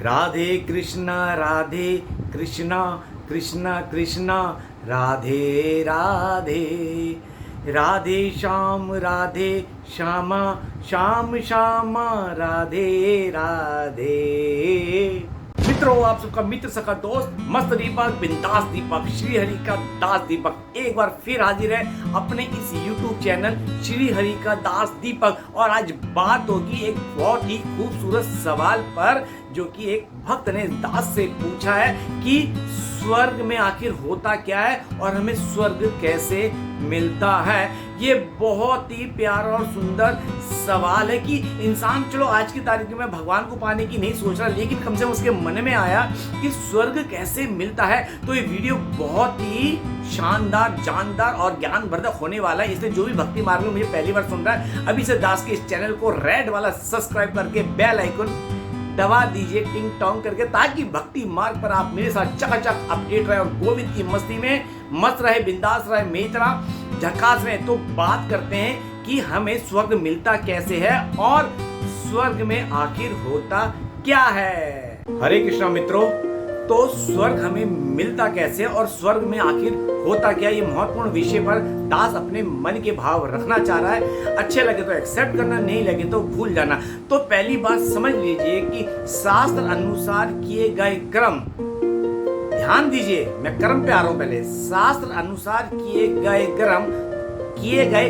राधे कृष्णा कृष्ण कृष्ण राधे राधे, राधे श्याम श्याम श्याम राधे राधे। मित्रों, आप सबका मित्र सखा दोस्त मस्त दीपक, बिंदास दीपक, श्री हरि का दास दीपक एक बार फिर हाजिर है अपने इस YouTube चैनल श्री हरि का दास दीपक। और आज बात होगी एक बहुत ही खूबसूरत सवाल पर, जो कि एक भक्त ने दास से पूछा है कि स्वर्ग में आखिर होता क्या है और हमें स्वर्ग कैसे मिलता है। ये बहुत ही प्यारा और सुंदर सवाल है कि इंसान, चलो आज की तारीख में भगवान को पाने की नहीं सोच रहा, लेकिन कम से कम उसके मन में आया कि स्वर्ग कैसे मिलता है। तो ये वीडियो बहुत ही शानदार, जानदार और ज्ञानवर्धक होने वाला है। इसलिए जो भी भक्ति मार्ग में मुझे पहली बार सुन रहा है, अभी से दास के इस चैनल को रेड वाला सब्सक्राइब करके बेल आइकन दबा दीजिए टिंग टोंग करके, ताकि भक्ति मार्ग पर आप मेरे साथ चकाचक अपडेट रहे और गोविंद की मस्ती में मस्त रहे, बिंदास रहे, मेतरा झकास रहे। तो बात करते हैं कि हमें स्वर्ग मिलता कैसे है और स्वर्ग में आखिर होता क्या है। हरे कृष्णा मित्रों, तो स्वर्ग हमें मिलता कैसे और स्वर्ग में आखिर होता क्या, ये महत्वपूर्ण विषय पर दास अपने मन के भाव रखना चाह रहा है। अच्छे लगे तो एक्सेप्ट करना, नहीं लगे तो भूल जाना। तो पहली बात समझ लीजिए कि शास्त्र अनुसार किए गए कर्म, ध्यान दीजिए, मैं कर्म पे आ रहा हूं। पहले शास्त्र अनुसार किए गए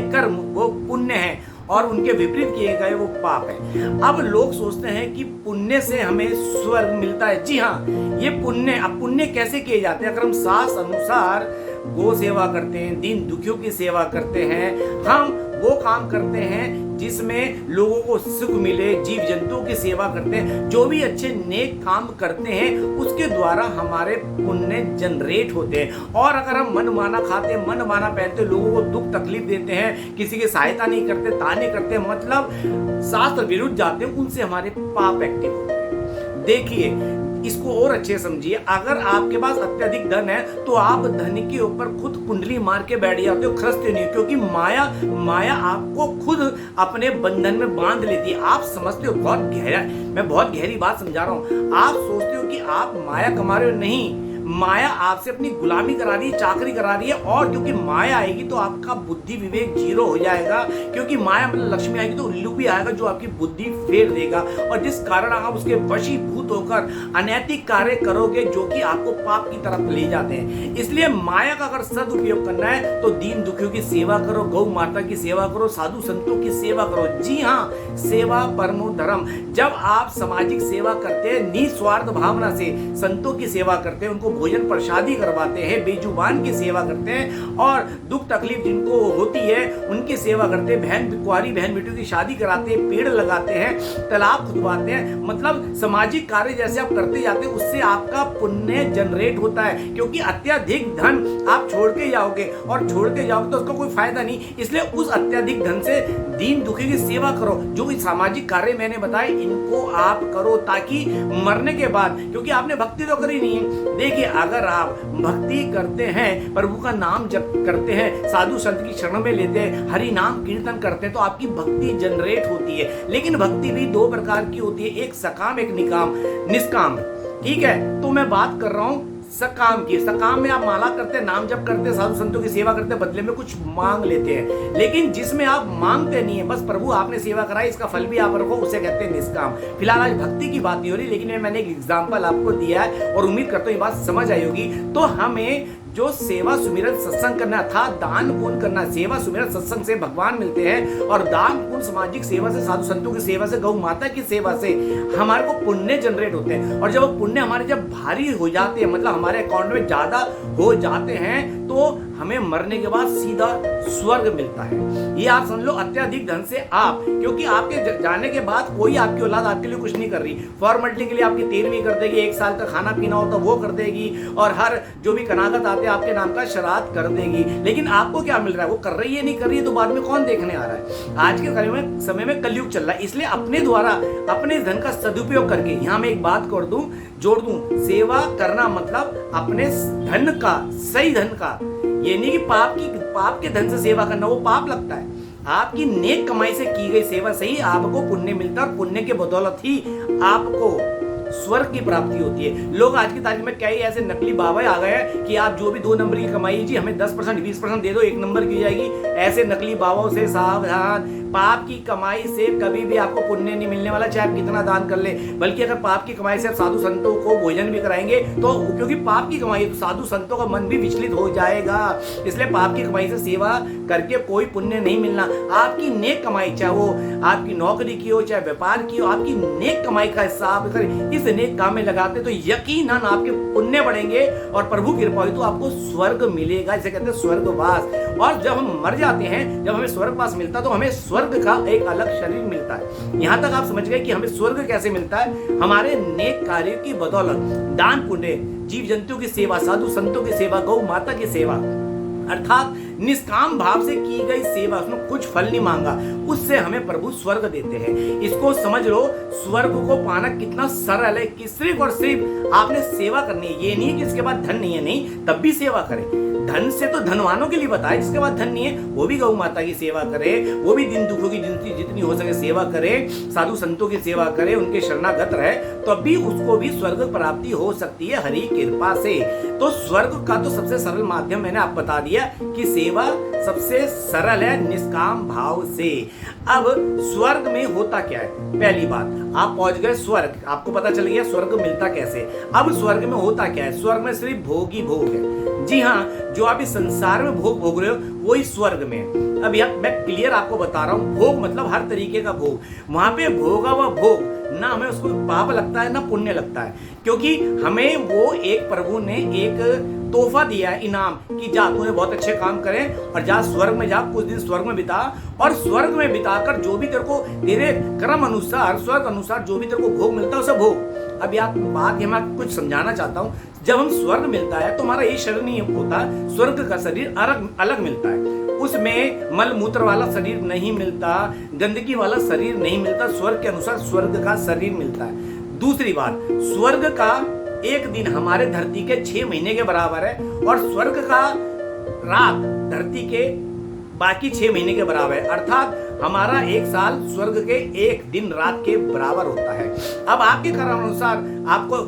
कर्म वो पुण्य है और उनके विपरीत किए गए वो पाप है। अब लोग सोचते हैं कि पुण्य से हमें स्वर्ग मिलता है। जी हाँ, ये पुण्य। अब पुण्य कैसे किए जाते हैं? अगर हम शास्त्र अनुसार गो सेवा करते हैं, दीन दुखियों की सेवा करते हैं, हम वो काम करते हैं जिसमें लोगों को सुख मिले, जीव जंतुओं की सेवा करते हैं, जो भी अच्छे नेक काम करते हैं उसके द्वारा हमारे पुण्य जनरेट होते हैं। और अगर हम मन माना खाते, मन माना पहनते, लोगों को दुख तकलीफ देते हैं, किसी की सहायता नहीं करते, ताने करते, मतलब शास्त्र विरुद्ध जाते हैं, उनसे हमारे पाप एक्टिव होते हैं। देखिए, इसको और अच्छे समझिए। अगर आपके पास अत्यधिक धन है तो आप धन के ऊपर खुद कुंडली मार के बैठ जाते हो, खरचते नहीं, क्योंकि माया आपको खुद अपने बंधन में बांध लेती है। आप समझते हो, बहुत गहरा, मैं बहुत गहरी बात समझा रहा हूं। आप सोचते हो कि आप माया कमा रहे हो, नहीं, माया आपसे अपनी गुलामी करा रही है, चाकरी करा रही है। और क्योंकि माया आएगी तो आपका बुद्धि विवेक जीरो हो जाएगा, क्योंकि माया मतलब लक्ष्मी आएगी तो उल्लू भी आएगा जो आपकी बुद्धि फेर देगा, और जिस कारण आप उसके वशीभूत होकर अनैतिक कार्य करोगे जो कि आपको पाप की तरफ ले जाते हैं। इसलिए माया का अगर सदुपयोग करना है तो दीन दुखियों की सेवा करो, गौ माता की सेवा करो, साधु संतों की सेवा करो। जी हाँ, सेवा परमो धर्म। जब आप सामाजिक सेवा करते हैं, निस्वार्थ भावना से संतों की सेवा करते हैं, उनको भोजन प्रसादी करवाते हैं, बेजुबान की सेवा करते हैं, और दुख तकलीफ जिनको होती है उनकी सेवा करते हैं, कुंवारी बहन बेटियों की शादी कराते हैं, पेड़ लगाते हैं, तालाब खुदवाते हैं, मतलब सामाजिक कार्य जैसे आप करते जाते हैं, उससे आपका पुण्य जनरेट होता है। क्योंकि अत्यधिक धन आप छोड़ के जाओगे और छोड़ते जाओगे तो उसका कोई फायदा नहीं। इसलिए उस अत्यधिक धन से दीन दुखी की सेवा करो। जो सामाजिक कार्य मैंने बताए इनको आप करो, ताकि मरने के बाद, क्योंकि आपने भक्ति तो करी नहीं है। देखिए, अगर आप भक्ति करते हैं, प्रभु का नाम जप करते हैं, साधु संत की शरण में लेते हैं, हरि नाम कीर्तन करते हैं, तो आपकी भक्ति जनरेट होती है। लेकिन भक्ति भी दो प्रकार की होती है, एक सकाम, एक निष्काम। ठीक है, तो मैं बात कर रहा हूं सकाम की। सकाम में आप माला करते हैं, नाम जप करते हैं, साधु संतों की सेवा करते हैं, बदले में कुछ मांग लेते हैं। लेकिन जिसमें आप मांगते नहीं है, बस प्रभु आपने सेवा कराई, इसका फल भी आप रखो, उसे कहते हैं निष्काम। फिलहाल आज भक्ति की बात नहीं हो रही, लेकिन मैंने एक एग्जाम्पल आपको दिया है और उम्मीद करता हूं ये बात समझ आई होगी। तो हमें जो सेवा सुमिरन सत्संग करना था, दान पुण्य करना, सेवा सुमिरन सत्संग से भगवान मिलते हैं, और दान पुण्य सामाजिक सेवा से, साधु संतों की सेवा से, गौ माता की सेवा से हमारे को पुण्य जनरेट होते हैं। और जब पुण्य हमारे जब भारी हो जाते हैं, मतलब हमारे अकाउंट में ज्यादा हो जाते हैं, तो हमें मरने के बाद सीधा स्वर्ग मिलता है। ये आप समझ लो, अत्यधिक धन से आप, क्योंकि आपके जाने के बाद कोई आपकी औलाद आपके लिए कुछ नहीं कर रही, फॉर्मेलिटी के लिए आपकी 13वीं कर देगी, 1 साल का खाना पीना होता वो कर देगी, और हर जो भी कनागत आते आपके नाम का श्राद्ध कर देगी। लेकिन आपको क्या मिल रहा है? वो कर रही है, नहीं कर रही है, तो बाद में कौन देखने आ रहा है? आज के समय में कलयुग चल रहा है। इसलिए अपने द्वारा अपने धन का सदुपयोग करके, यहाँ मैं एक बात जोड़ दूं, सेवा करना मतलब अपने धन का, सही धन का, ये नहीं कि पाप के धन से सेवा करना, वो पाप लगता है। आपकी नेक कमाई से की गई सेवा से ही आपको पुण्य मिलता है, और पुण्य के बदौलत ही आपको स्वर्ग की प्राप्ति होती है। लोग आज की तारीख में कई ऐसे नकली बाबा आ गए हैं कि आप जो भी 2 नंबर की कमाई जी हमें 10% 20% दे दो, 1 नंबर की जाएगी। ऐसे नकली बाबाओं से सावधान। पाप की कमाई से कभी भी आपको पुण्य नहीं मिलने वाला, चाहे आप कितना दान कर ले। बल्कि अगर पाप की कमाई से आप साधु संतों को भोजन भी कराएंगे तो, क्योंकि पाप की कमाई तो साधु संतों का मन भी विचलित हो जाएगा। इसलिए पाप की कमाई से सेवा करके कोई पुण्य नहीं मिलना। आपकी नेक कमाई, चाहे वो आपकी नौकरी की हो, चाहे व्यापार की हो, आपकी नेक कमाई का हिसाब करें, इस नेक काम में लगाते तो यकीनन आपके पुण्य बढ़ेंगे और प्रभु की कृपा हुई तो आपको स्वर्ग मिलेगा। इसे कहते हैं स्वर्गवास। और जब हम मर जाते हैं, जब हमें स्वर्गवास मिलता है तो हमें स्वर्ग का एक अलग शरीर मिलता है। यहां तक आप समझ गए कि हमें स्वर्ग कैसे मिलता है? हमारे नेक कार्य की बदौलत, दान पुण्य, जीव जंतु की सेवा, साधु संतों की सेवा, गौ माता की सेवा, अर्थात निष्काम भाव से की गई सेवा, उसमें कुछ फल नहीं मांगा, उससे हमें प्रभु स्वर्ग देते हैं। इसको समझ लो, स्वर्ग को पाना कितना सरल है कि सिर्फ और सिर्फ आपने सेवा करनी है। ये नहीं कि इसके बाद धन नहीं है, नहीं, तब भी सेवा करें। धन से तो धनवानों के लिए बताया, जिसके बाद धन नहीं है वो भी गौ माता की सेवा करे, वो भी दिन दुखों की जितनी हो सके सेवा करे, साधु संतों की सेवा करे, उनके शरणागत रहे, तब भी उसको भी स्वर्ग प्राप्ति हो सकती है हरि कृपा से। तो स्वर्ग का तो सबसे सरल माध्यम मैंने आप बता दिया कि सेवा सबसे सरल है निष्काम भाव से। अब स्वर्ग में होता क्या है? पहली बात, आप पहुंच गए स्वर्ग, आपको पता चल गया स्वर्ग मिलता कैसे। अब स्वर्ग में होता क्या है? स्वर्ग में सिर्फ भोग ही भोग है। जी हाँ, जो आप इस संसार में भोग भोग रहे हो वही स्वर्ग में। अब यार मैं क्लियर आपको बता रहा हूँ, भोग मतलब हर तरीके का भोग। वहां पे भोगा हुआ भोग ना हमें उसको पाप लगता है ना पुण्य लगता है, क्योंकि हमें वो एक प्रभु ने एक तोहफा दिया है, इनाम, कि जा तूने बहुत अच्छे काम करे और जा स्वर्ग में, जा कुछ दिन स्वर्ग में बिता, और स्वर्ग में बिताकर जो भी तेरे को तेरे कर्म अनुसार, स्वर्ग अनुसार जो भी तेरे को भोग मिलता है उसे भोग। अब यार बात मैं कुछ समझाना चाहता हूँ। जब हम स्वर्ग मिलता है तो हमारा ये शरीर नहीं होता, स्वर्ग का शरीर अलग मिलता है। उसमें मल मूत्र वाला शरीर नहीं मिलता, गंदगी वाला शरीर नहीं मिलता, स्वर्ग के अनुसार स्वर्ग का शरीर मिलता है। दूसरी बात, स्वर्ग का एक दिन हमारे धरती के 6 महीने के बराबर है, और स्वर्ग का रात धरती के बाकी 6 महीने के बराबर है। अर्थात हमारा 1 साल स्वर्ग के 1 दिन रात के बराबर होता है। अब आपके कर्म अनुसार आपको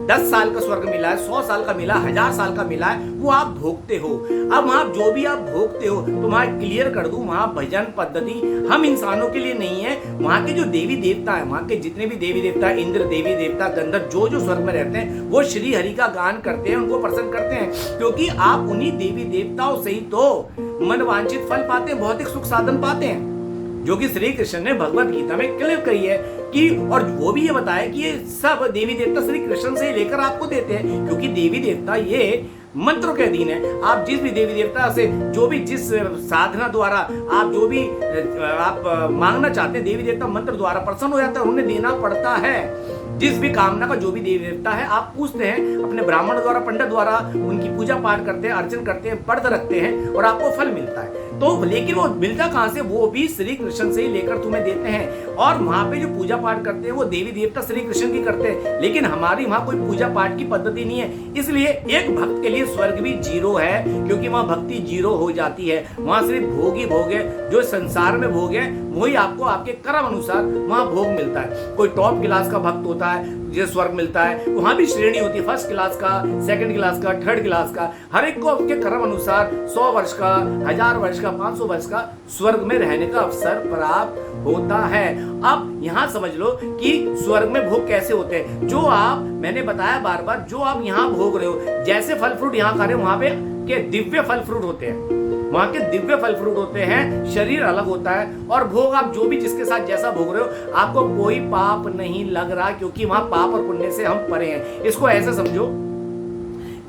10 साल का स्वर्ग मिला है, 100 साल का मिला, 1000 साल का मिला है, वो आप भोगते हो। अब वहां जो भी आप भोगते हो तो वहां क्लियर कर दूं, वहां भजन पद्धति हम इंसानों के लिए नहीं है। वहां के जो देवी देवता है, वहां के जितने भी देवी देवता, इंद्र देवी देवता, गंधर्व, जो स्वर्ग में रहते हैं, वो श्री हरि का गान करते हैं, उनको प्रसन्न करते हैं, क्योंकि आप उन्हीं देवी देवताओं से ही तो मन वांछित फल पाते हैं, भौतिक सुख साधन पाते हैं, जो कि श्री कृष्ण ने भगवत गीता में क्लियर कही है कि, और वो भी ये बताया कि ये सब देवी देवता श्री कृष्ण से लेकर आपको देते हैं, क्योंकि देवी देवता ये मंत्रों के अधीन है। आप जिस भी देवी देवता से जो भी जिस साधना द्वारा आप जो भी आप मांगना चाहते हैं, देवी देवता मंत्र द्वारा प्रसन्न हो जाता है, उन्हें देना पड़ता है। जिस भी कामना का जो भी देवी देवता है आप पूछते हैं, अपने ब्राह्मण द्वारा, पंडित द्वारा उनकी पूजा पाठ करते हैं, अर्चन करते हैं, व्रत रखते हैं और आपको फल मिलता है। तो लेकिन वो मिलता कहां से? वो भी श्री कृष्ण से ही लेकर तुम्हें देते हैं। और वहां पे जो पूजा पाठ करते हैं वो देवी देवता श्री कृष्ण की करते हैं, लेकिन हमारी वहां कोई पूजा पाठ की पद्धति नहीं है। इसलिए एक भक्त के लिए स्वर्ग भी 0 है, क्योंकि वहां भक्ति 0 हो जाती है। वहां सिर्फ भोग ही भोग है, जो संसार में भोग है वही आपको आपके कर्म अनुसार वहां भोग मिलता है। कोई टॉप क्लास का भक्त होता है जिसे स्वर्ग मिलता है, वहां भी श्रेणी होती है, 1st क्लास का, 2nd क्लास का, 3rd क्लास का, हर एक को उसके कर्म अनुसार 100 वर्ष का, 1000 वर्ष का, 500 वर्ष का स्वर्ग में रहने का अवसर प्राप्त होता है। अब यहां समझ लो कि स्वर्ग में भोग कैसे होते हैं। जो आप, मैंने बताया बार बार, जो आप यहां भोग रहे हो, जैसे फल फ्रूट यहां खा रहे हो, वहां पे के दिव्य फल फ्रूट होते हैं, वहां के दिव्य फल फ्रूट होते हैं, शरीर अलग होता है, और भोग आप जो भी जिसके साथ जैसा भोग रहे हो, आपको कोई पाप नहीं लग रहा, क्योंकि वहां पाप और पुण्य से हम परे हैं। इसको ऐसे समझो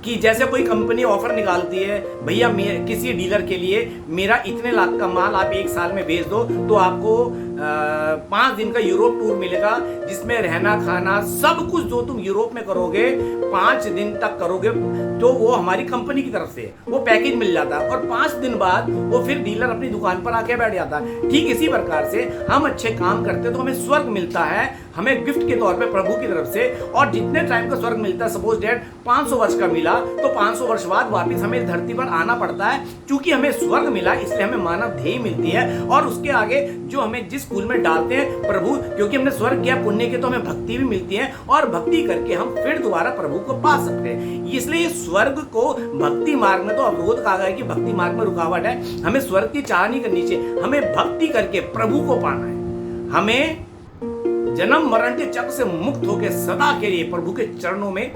कि जैसे कोई कंपनी ऑफर निकालती है, भैया किसी डीलर के लिए मेरा इतने लाख का माल आप 1 साल में बेच दो तो आपको 5 दिन का यूरोप टूर मिलेगा, जिसमें रहना खाना सब कुछ जो तुम यूरोप में करोगे 5 दिन तक करोगे, तो वो हमारी कंपनी की तरफ से वो पैकेज मिल जाता है, और 5 दिन बाद वो फिर डीलर अपनी दुकान पर आके बैठ जाता है। ठीक इसी प्रकार से हम अच्छे काम करते हैं तो हमें स्वर्ग मिलता है, हमें गिफ्ट के तौर पे प्रभु की तरफ से। और जितने टाइम का स्वर्ग मिलता है, सपोज डेट 500 वर्ष का मिला, तो 500 वर्ष बाद वापिस हमें धरती पर आना पड़ता है। क्योंकि हमें स्वर्ग मिला इसलिए हमें मानव देह मिलती है, और उसके आगे जो हमें जिस स्कूल में डालते हैं प्रभु, क्योंकि हमने स्वर्ग किया पुण्य के तो हमें भक्ति भी मिलती है और भक्ति करके हम फिर दोबारा प्रभु को पा सकते हैं। इसलिए स्वर्ग को भक्ति मार्ग में तो अवरोध कहा गया है कि भक्ति मार्ग में रुकावट है। हमें स्वर्ग की चाह नहीं करनी चाहिए, हमें भक्ति करके प्रभु को पाना है। हमें जन्म मरण के चक्र से मुक्त होकर सदा के लिए प्रभु के चरणों में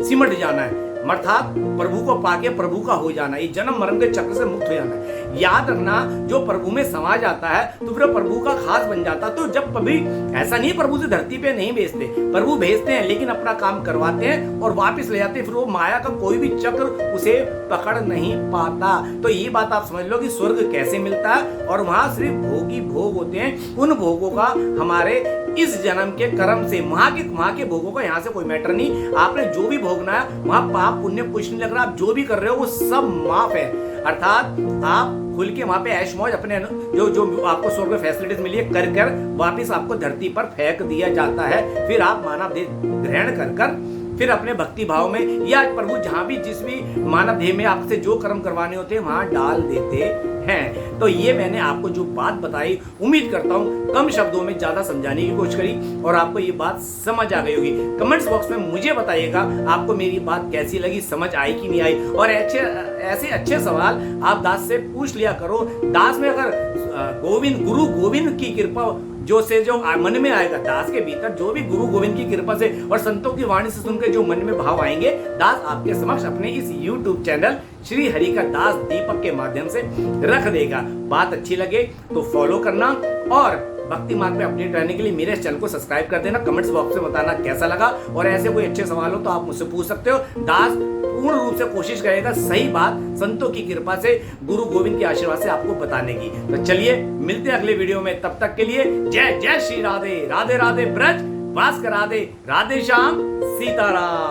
सिमट जाना है, अर्थात प्रभु को पाके प्रभु का हो जाना, ये जन्म मरण के चक्र से मुक्त हो जाना है। याद रखना, जो प्रभु में समा जाता है तो फिर प्रभु का खास बन जाता। तो जब कभी ऐसा नहीं प्रभु से धरती पे नहीं भेजते, प्रभु भेजते हैं लेकिन अपना काम करवाते हैं और वापस ले जाते हैं, फिर वो माया का कोई भी चक्र उसे पकड़ नहीं पाता। तो ये बात आप समझ लो कि स्वर्ग कैसे मिलता है, और वहां सिर्फ भोगी भोग होते हैं। उन भोगों का हमारे इस जन्म के कर्म से, वहां के भोगों का यहाँ से कोई मैटर नहीं। आपने जो भी भोगना है वहां पाप पुण्य कुछ नहीं लग रहा, आप जो भी कर रहे हो वो सब माफ है। अर्थात आप खुल के वहां पे ऐश मौज अपने जो आपको स्वर्ग में फैसिलिटीज मिली है कर वापिस आपको धरती पर फेंक दिया जाता है। फिर आप मानव देह ग्रहण कर फिर अपने भक्ति भाव में या प्रभु जहां भी जिस भी मानव देह में आपसे जो कर्म करवाने होते हैं वहां डाल देते हैं। तो ये मैंने आपको जो बात बताई, उम्मीद करता हूं कम शब्दों में ज्यादा समझाने की कोशिश करी और आपको ये बात समझ आ गई होगी। कमेंट्स बॉक्स में मुझे बताइएगा आपको मेरी बात कैसी लगी, समझ आई कि नहीं आई। और ऐसे अच्छे सवाल आप दास से पूछ लिया करो। दास में अगर गुरु गोविंद की कृपा जो मन में आएगा, दास के भीतर जो भी गुरु गोविंद की कृपा से और संतों की वाणी से सुनकर जो मन में भाव आएंगे, दास आपके समक्ष अपने इस YouTube चैनल श्री हरि का दास दीपक के माध्यम से रख देगा। बात अच्छी लगे तो फॉलो करना और भक्ति मार्ग में अपडेट रहने के लिए मेरे चैनल को सब्सक्राइब कर देना। कमेंट्स बॉक्स में बताना कैसा लगा, और ऐसे कोई अच्छे सवाल हो तो आप मुझसे पूछ सकते हो। दास पूर्ण रूप से कोशिश करेगा सही बात संतों की कृपा से, गुरु गोविंद के आशीर्वाद से आपको बताने की। तो चलिए मिलते हैं अगले वीडियो में, तब तक के लिए जय जय श्री राधे। राधे राधे ब्रज वास करा दे, राधे श्याम सीताराम।